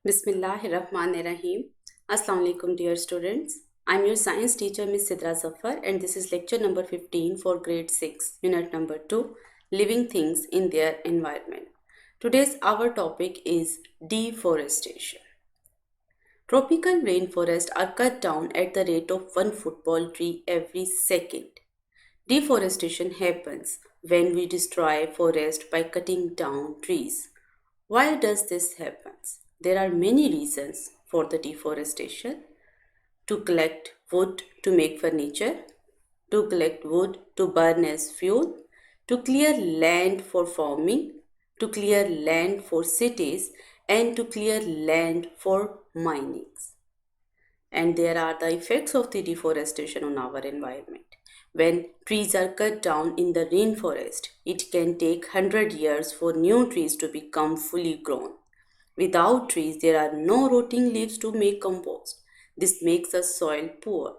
Bismillahirrahmanirrahim. Assalamu alaikum dear students. I'm your science teacher Miss Sadia Zafar and this is lecture number 15 for grade 6, unit number 2, living things in their environment. Today's our topic is deforestation. Tropical rainforests are cut down at the rate of one football tree every second. Deforestation happens when we destroy forest by cutting down trees. Why does this happen? There are many reasons for the deforestation. To collect wood to make furniture, to collect wood to burn as fuel, to clear land for farming, to clear land for cities, and to clear land for mining. And there are the effects of the deforestation on our environment. When trees are cut down in the rainforest, it can take 100 years for new trees to become fully grown. Without trees, there are no rotting leaves to make compost. This makes the soil poor.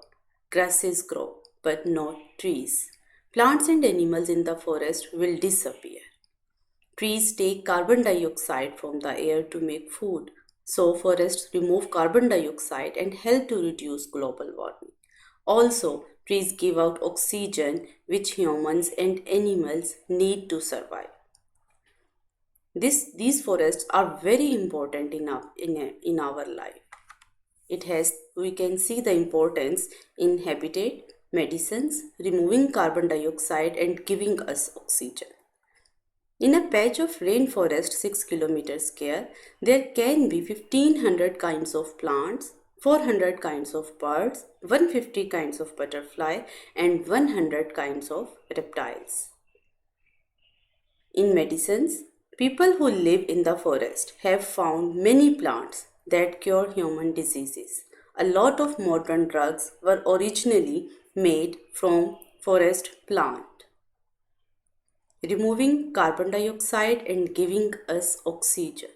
Grasses grow, but not trees. Plants and animals in the forest will disappear. Trees take carbon dioxide from the air to make food. So forests remove carbon dioxide and help to reduce global warming. Also, trees give out oxygen which humans and animals need to survive. These forests are very important in our life. We can see the importance in habitat, medicines, removing carbon dioxide and giving us oxygen. In a patch of rainforest 6 kilometers square, there can be 1500 kinds of plants, 400 kinds of birds, 150 kinds of butterfly and 100 kinds of reptiles. In medicines, people who live in the forest have found many plants that cure human diseases. A lot of modern drugs were originally made from forest plant. Removing carbon dioxide and giving us oxygen.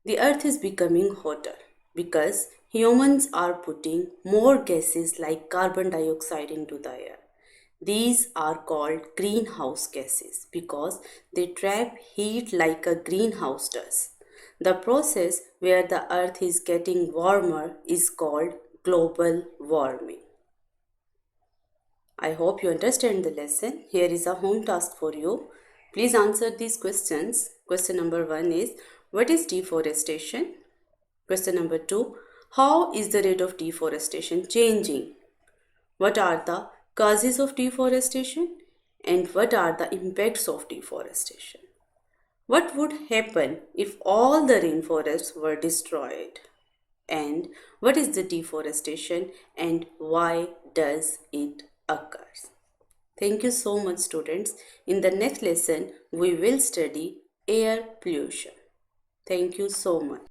The earth is becoming hotter because humans are putting more gases like carbon dioxide into the air. These are called greenhouse gases because they trap heat like a greenhouse does. The process where the earth is getting warmer is called global warming. I hope you understand the lesson. Here is a home task for you. Please answer these questions. Question number 1 is, what is deforestation? Question number 2, how is the rate of deforestation changing? What are the causes of deforestation? And what are the impacts of deforestation? What would happen if all the rainforests were destroyed? And what is the deforestation and why does it occur? Thank you so much, students. In the next lesson, we will study air pollution. Thank you so much.